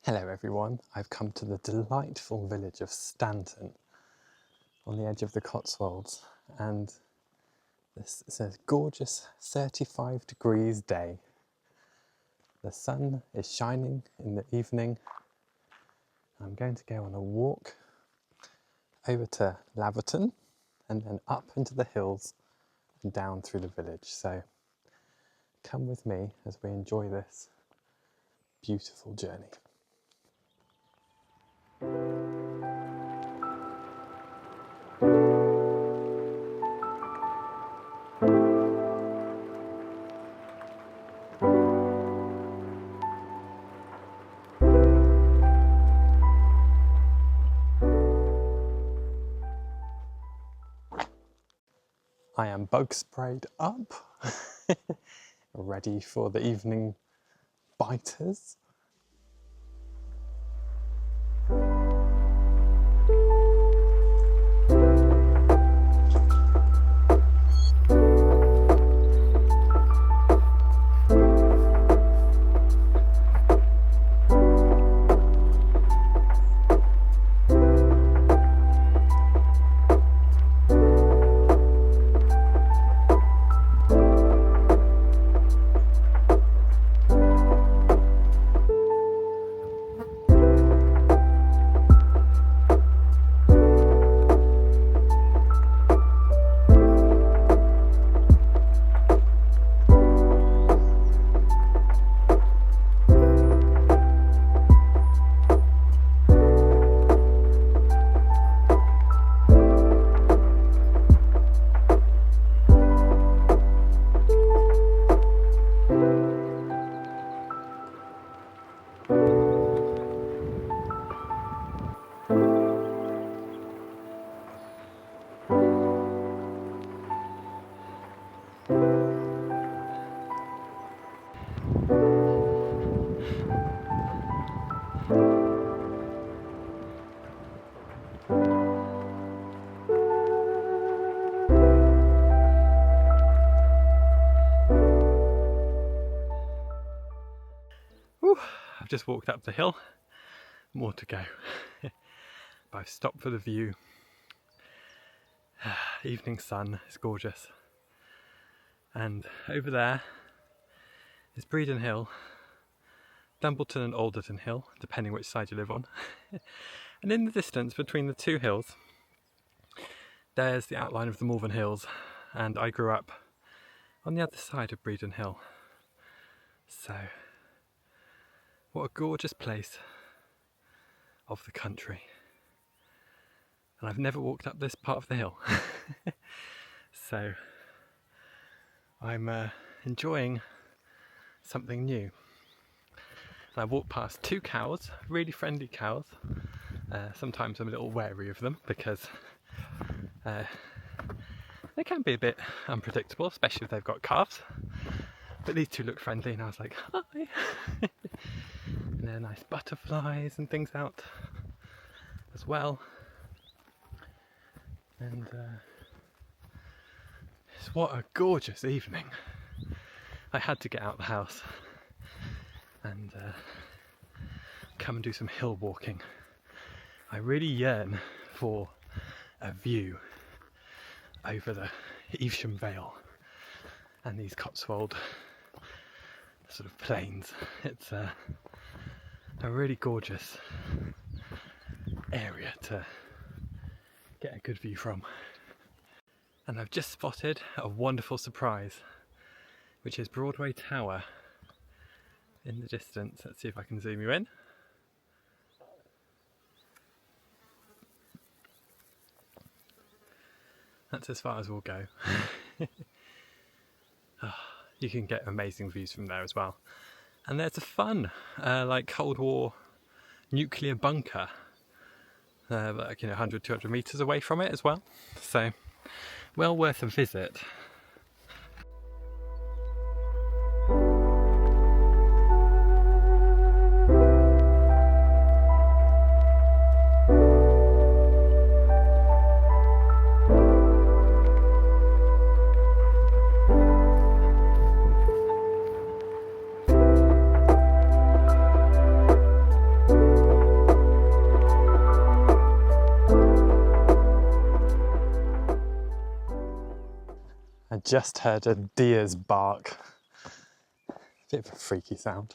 Hello everyone, I've come to the delightful village of Stanton on the edge of the Cotswolds, and this is a gorgeous 35 degrees day. The sun is shining in the evening. I'm going to go on a walk over to Laverton and then up into the hills and down through the village. So come with me as we enjoy this beautiful journey. I am bug sprayed up, ready for the evening biters. I've just walked up the hill, more to go, but I've stopped for the view. Evening sun is gorgeous, and over there is Bredon Hill, Dumbleton and Alderton Hill, depending which side you live on. And in the distance between the two hills there's the outline of the Malverns Hills, and I grew up on the other side of Bredon Hill. So what a gorgeous place of the country. And I've never walked up this part of the hill. So I'm enjoying something new. And I walked past two cows, really friendly cows. Sometimes I'm a little wary of them because they can be a bit unpredictable, especially if they've got calves. But these two look friendly and I was like, hi! And there are nice butterflies and things out as well. And what a gorgeous evening. I had to get out of the house and come and do some hill walking. I really yearn for a view over the Evesham Vale and these Cotswold sort of plains. It's a really gorgeous area to get a good view from. And I've just spotted a wonderful surprise, which is Broadway Tower in the distance. Let's see if I can zoom you in. That's as far as we'll go. You can get amazing views from there as well. And there's a fun, like Cold War nuclear bunker, like 100, 200 metres away from it as well. So, well worth a visit. just heard a deer's bark. Bit of a freaky sound.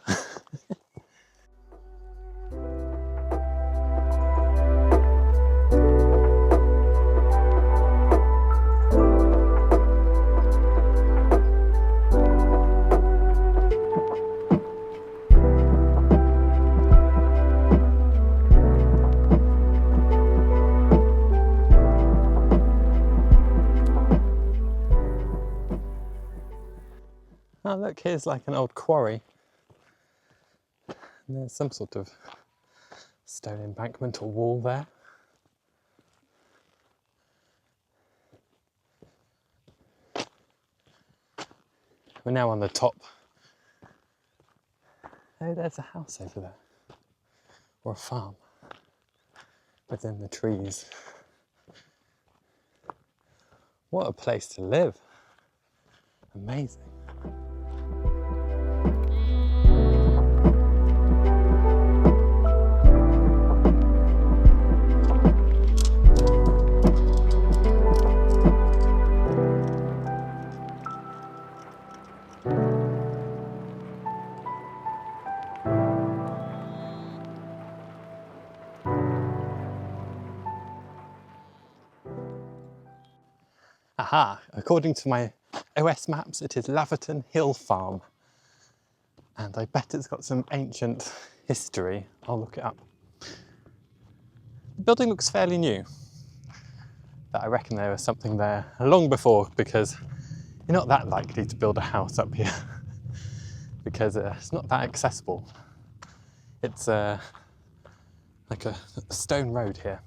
Oh look, here's like an old quarry. And there's some sort of stone embankment or wall there. We're now on the top. Oh, there's a house over there. Or a farm. Within the trees. What a place to live. Amazing. Aha! According to my OS maps, it is Laverton Hill Farm. And I bet it's got some ancient history. I'll look it up. The building looks fairly new, but I reckon there was something there long before, because you're not that likely to build a house up here because it's not that accessible. It's like a stone road here.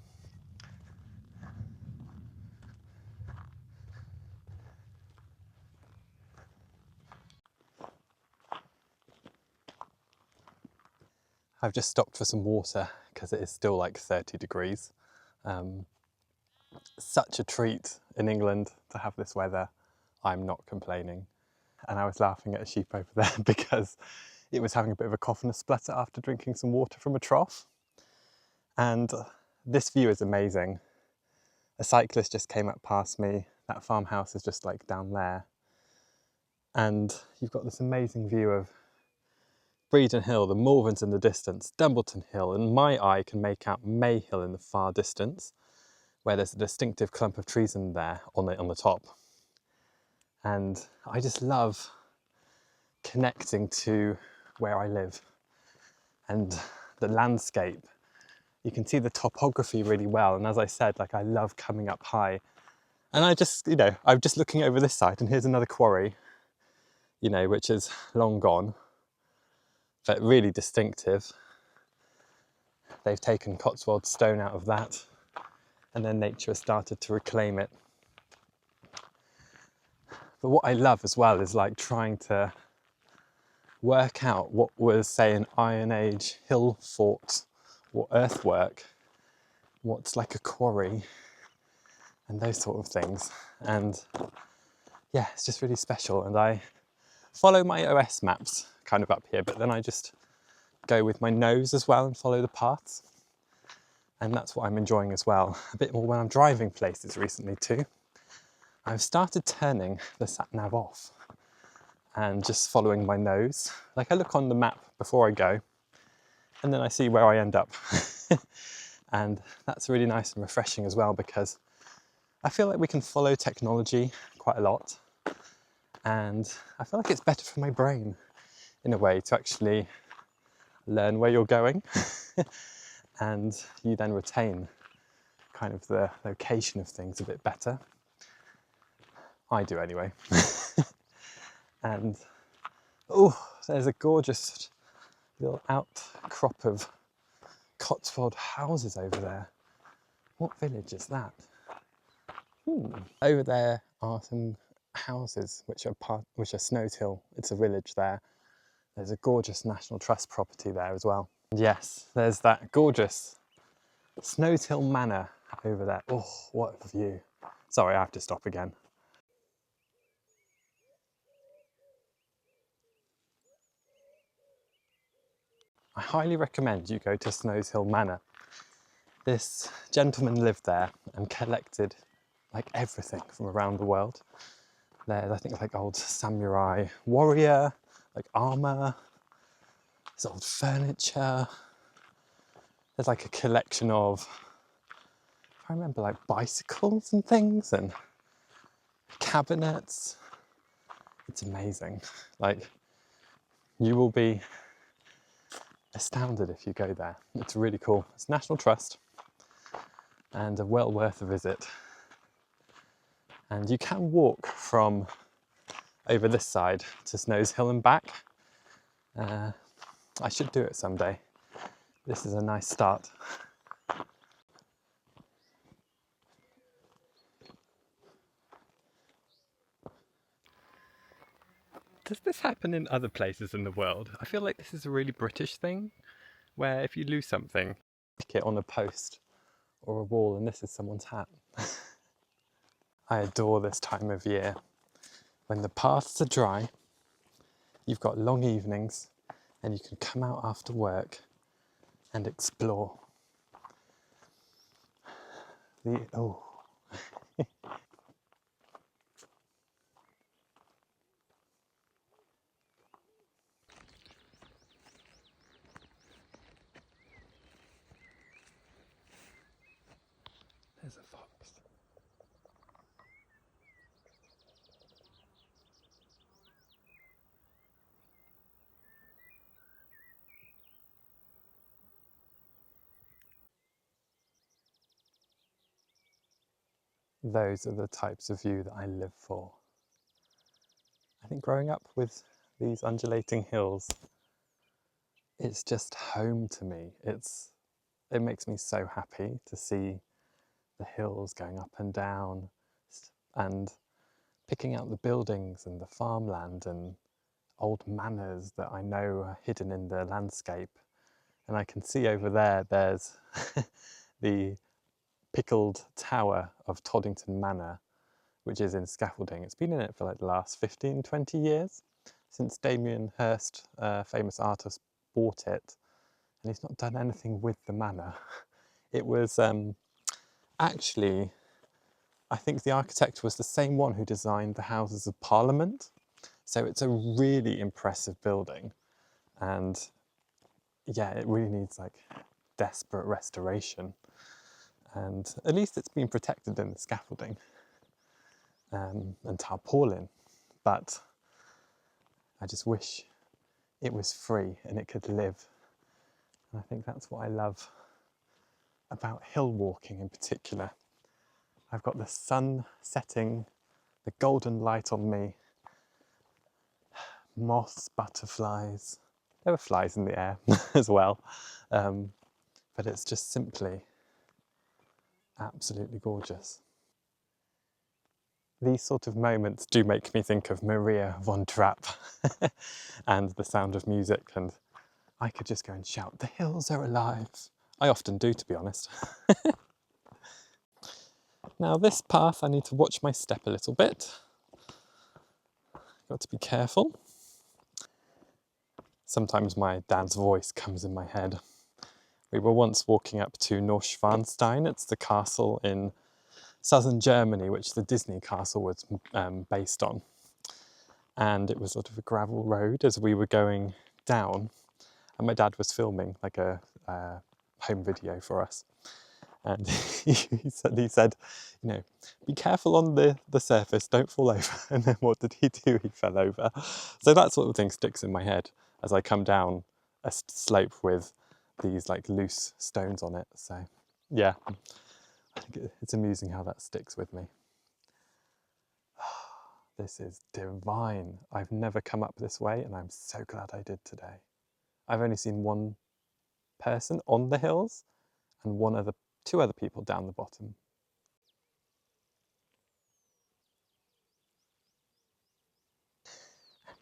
I've just stopped for some water because it is still like 30 degrees. Such a treat in England to have this weather. I'm not complaining. And I was laughing at a sheep over there because it was having a bit of a cough and a splutter after drinking some water from a trough. And this view is amazing. A cyclist just came up past me. That farmhouse is just like down there. And you've got this amazing view of Bredon Hill, the Malverns in the distance, Dumbleton Hill, and my eye can make out May Hill in the far distance, where there's a distinctive clump of trees in there on the top. And I just love connecting to where I live and the landscape. You can see the topography really well, and as I said, like I love coming up high. And I just, I'm just looking over this side, and here's another quarry, which is long gone, but really distinctive. They've taken Cotswold stone out of that, and then nature has started to reclaim it. But what I love as well is like trying to work out what was, say, an Iron Age hill fort or earthwork, what's like a quarry, and those sort of things. And yeah, it's just really special. And I follow my OS maps kind of up here, but then I just go with my nose as well and follow the paths. And that's what I'm enjoying as well. A bit more when I'm driving places recently too. I've started turning the sat-nav off and just following my nose. Like I look on the map before I go, and then I see where I end up. And that's really nice and refreshing as well, because I feel like we can follow technology quite a lot. And I feel like it's better for my brain in a way to actually learn where you're going. And you then retain kind of the location of things a bit better. I do anyway. And oh, there's a gorgeous little outcrop of Cotswold houses over there. What village is that? Over there are some houses which are Snowshill. It's a village there. There's a gorgeous National Trust property there as well. And yes, there's that gorgeous Snowshill Manor over there. Oh, what a view. Sorry, I have to stop again. I highly recommend you go to Snowshill Manor. This gentleman lived there and collected like everything from around the world. There's, I think, like old samurai warrior, like armour. There's old furniture. There's like a collection of, if I remember, like bicycles and things and cabinets. It's amazing. Like, you will be astounded if you go there. It's really cool. It's National Trust and well worth a visit. And you can walk from over this side to Snowshill and back. I should do it someday. This is a nice start. Does this happen in other places in the world? I feel like this is a really British thing, where if you lose something, stick it on a post or a wall, and this is someone's hat. I adore this time of year. When the paths are dry, you've got long evenings, and you can come out after work and explore. Oh. There's a fox. Those are the types of view that I live for. I think growing up with these undulating hills, it's just home to me. It makes me so happy to see the hills going up and down and picking out the buildings and the farmland and old manors that I know are hidden in the landscape. And I can see over there, there's the pickled tower of Toddington Manor, which is in scaffolding. It's been in it for like the last 15, 20 years, since Damien Hirst, a famous artist, bought it. And he's not done anything with the manor. It was actually, I think the architect was the same one who designed the Houses of Parliament. So it's a really impressive building. And yeah, it really needs like desperate restoration. And at least it's been protected in the scaffolding and tarpaulin. But I just wish it was free and it could live. And I think that's what I love about hill walking in particular. I've got the sun setting, the golden light on me, moths, butterflies. There were flies in the air as well, but it's just simply absolutely gorgeous. These sort of moments do make me think of Maria von Trapp and The Sound of Music, and I could just go and shout, "The hills are alive." I often do, to be honest. Now this path, I need to watch my step a little bit. Got to be careful. Sometimes my dad's voice comes in my head. We were once walking up to Neuschwanstein. It's the castle in southern Germany, which the Disney castle was based on. And it was sort of a gravel road as we were going down. And my dad was filming like a home video for us. And he said, you know, be careful on the surface, don't fall over. And then what did he do? He fell over. So that sort of thing sticks in my head as I come down a slope with these like loose stones on it. So yeah, I think it's amusing how that sticks with me. This is divine. I've never come up this way and I'm so glad I did today. I've only seen one person on the hills and two other people down the bottom.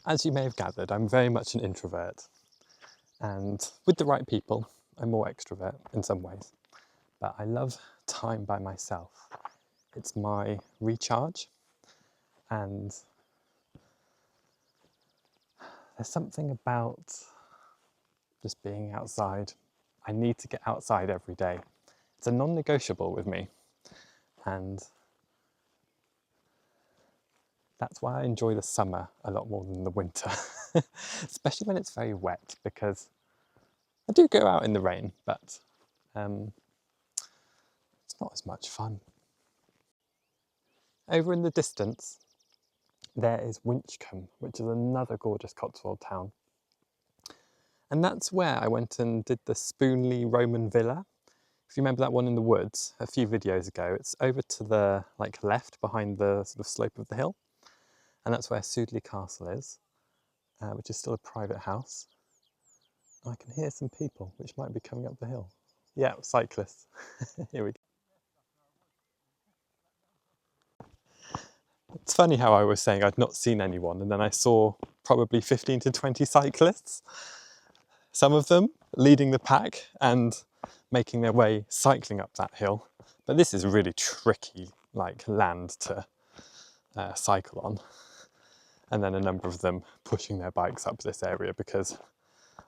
As you may have gathered, I'm very much an introvert, and with the right people, I'm more extrovert in some ways, but I love time by myself. It's my recharge, and there's something about just being outside. I need to get outside every day. It's a non-negotiable with me, and That's why I enjoy the summer a lot more than the winter, especially when it's very wet, because I do go out in the rain, but it's not as much fun. Over in the distance, there is Winchcombe, which is another gorgeous Cotswold town. And that's where I went and did the Spoonley Roman Villa. If you remember that one in the woods a few videos ago, it's over to the left behind the sort of slope of the hill. And that's where Sudeley Castle is, which is still a private house. I can hear some people, which might be coming up the hill. Yeah, cyclists. Here we go. It's funny how I was saying I'd not seen anyone, and then I saw probably 15 to 20 cyclists. Some of them leading the pack and making their way cycling up that hill. But this is really tricky, land to cycle on. And then a number of them pushing their bikes up this area, because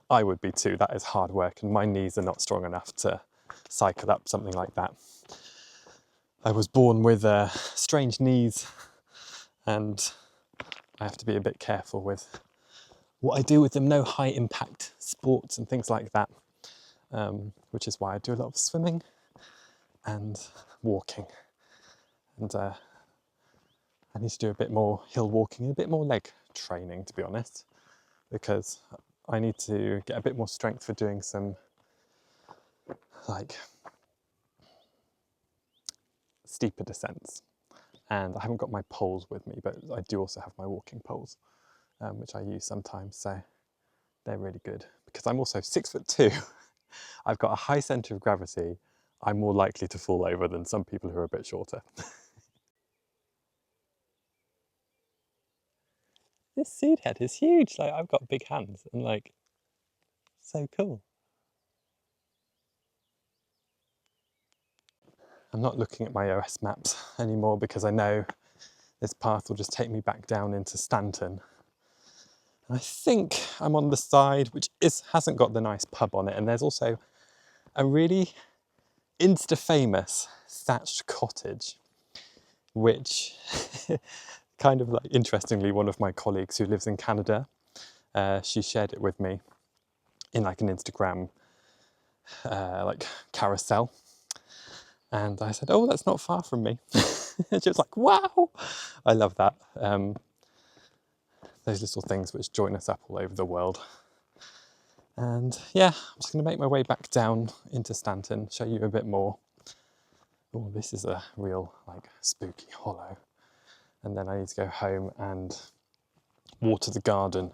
I would be too. That is hard work, and my knees are not strong enough to cycle up something like that. I was born with strange knees, and I have to be a bit careful with what I do with them. No high impact sports and things like that, which is why I do a lot of swimming and walking. And I need to do a bit more hill walking, a bit more leg training, to be honest, because I need to get a bit more strength for doing some steeper descents. And I haven't got my poles with me, but I do also have my walking poles, which I use sometimes, so they're really good. Because I'm also 6'2", I've got a high centre of gravity, I'm more likely to fall over than some people who are a bit shorter. This seed head is huge, I've got big hands, and so cool. I'm not looking at my OS maps anymore because I know this path will just take me back down into Stanton. And I think I'm on the side which hasn't got the nice pub on it, and there's also a really Insta-famous thatched cottage, which kind of interestingly, one of my colleagues who lives in Canada, she shared it with me in an Instagram carousel. And I said, oh, that's not far from me. And she was like, wow, I love that. Those little things which join us up all over the world. And yeah, I'm just going to make my way back down into Stanton, show you a bit more. Oh, this is a real spooky hollow. And then I need to go home and water the garden,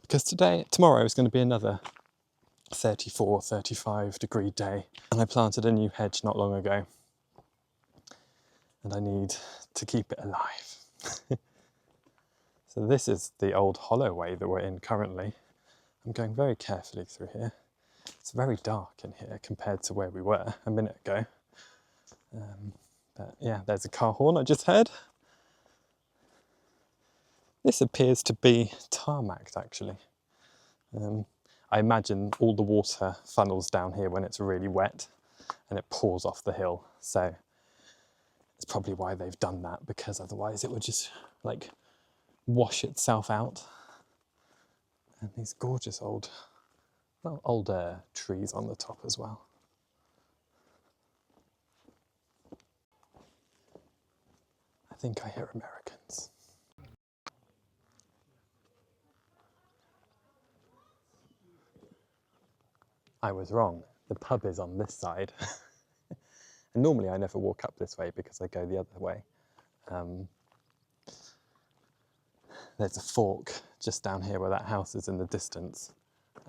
because tomorrow is going to be another 34, 35 degree day. And I planted a new hedge not long ago, and I need to keep it alive. So this is the old hollow way that we're in currently. I'm going very carefully through here. It's very dark in here compared to where we were a minute ago. But yeah, there's a car horn I just heard. This appears to be tarmacked, actually. I imagine all the water funnels down here when it's really wet and it pours off the hill. So it's probably why they've done that, because otherwise it would just wash itself out. And these gorgeous older trees on the top as well. I think I hear Americans. I was wrong. The pub is on this side. And normally I never walk up this way because I go the other way. There's a fork just down here where that house is in the distance,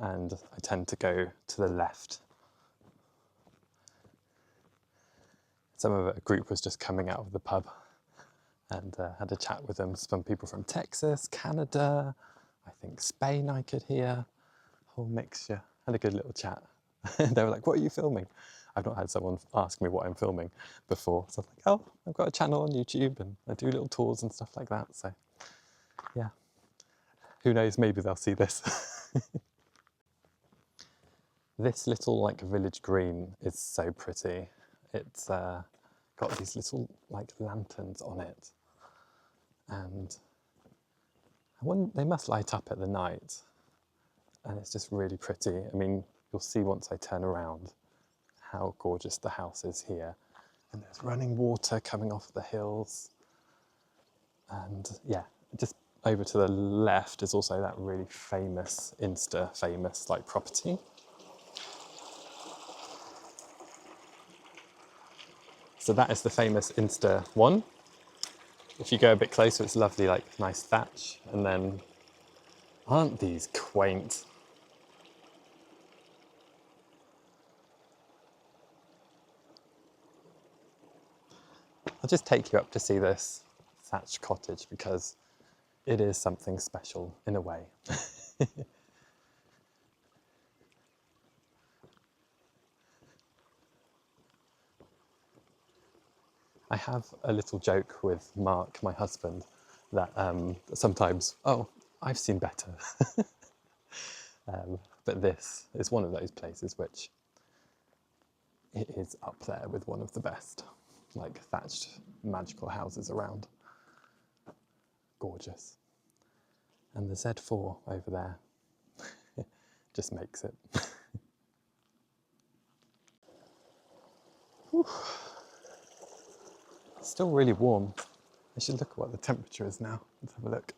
and I tend to go to the left. Some of a group was just coming out of the pub, and had a chat with them. Some people from Texas, Canada, I think Spain I could hear, whole mixture. Had a good little chat. They were like, what are you filming? I've not had someone ask me what I'm filming before. So I was like, oh, I've got a channel on YouTube and I do little tours and stuff like that. So yeah, who knows, maybe they'll see this. This little village green is so pretty. It's got these little lanterns on it, and They must light up at the night, and it's just really pretty. I mean, you'll see once I turn around how gorgeous the house is here. And there's running water coming off the hills. And yeah, just over to the left is also that really famous, Insta-famous like property. So that is the famous Insta one. If you go a bit closer, it's lovely, like nice thatch. And then, aren't these quaint? I'll just take you up to see this thatched cottage because it is something special in a way. I have a little joke with Mark, my husband, that sometimes, oh, I've seen better. But this is one of those places which it is up there with one of the best, like thatched magical houses around. Gorgeous. And the Z4 over there just makes it. It's still really warm. I should look at what the temperature is now. Let's have a look.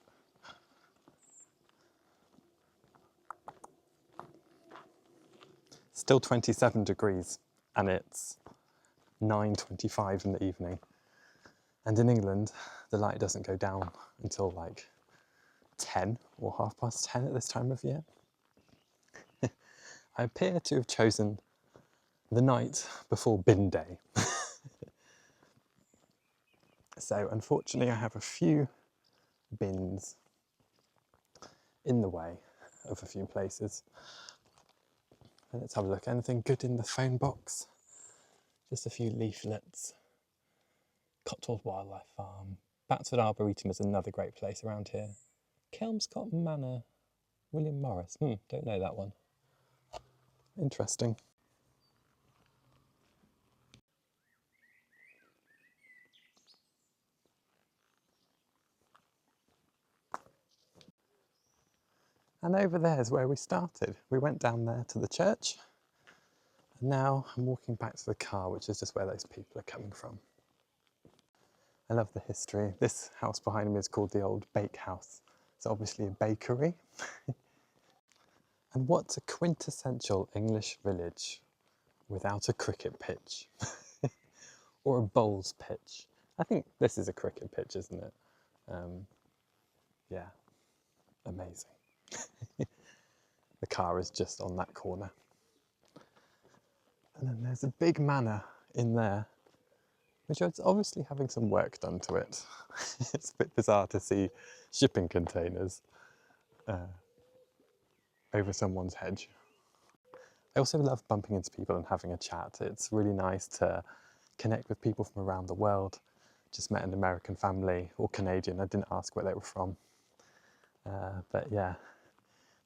Still 27 degrees, and it's 9:25 in the evening. And in England, the light doesn't go down until like 10 or 10:30 at this time of year. I appear to have chosen the night before bin day. So unfortunately I have a few bins in the way of a few places. And let's have a look. Anything good in the phone box? Just a few leaflets. Cotswold Wildlife Farm. Batsford Arboretum is another great place around here. Kelmscott Manor. William Morris. Don't know that one. Interesting. And over there is where we started. We went down there to the church, and now I'm walking back to the car, which is just where those people are coming from. I love the history. This house behind me is called the Old Bake House. It's obviously a bakery. And what's a quintessential English village without a cricket pitch? Or a bowls pitch? I think this is a cricket pitch, isn't it? Yeah, amazing. The car is just on that corner. And then there's a big manor in there, which is obviously having some work done to it. It's a bit bizarre to see shipping containers over someone's hedge. I also love bumping into people and having a chat. It's really nice to connect with people from around the world. Just met an American family, or Canadian. I didn't ask where they were from. But yeah,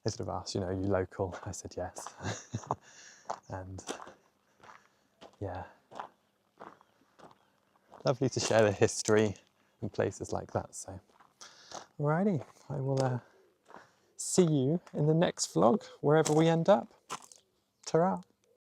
they sort of asked, you know, are you local? I said yes. And yeah, lovely to share the history in places like that. So, alrighty, I will see you in the next vlog, wherever we end up. Ta-ra!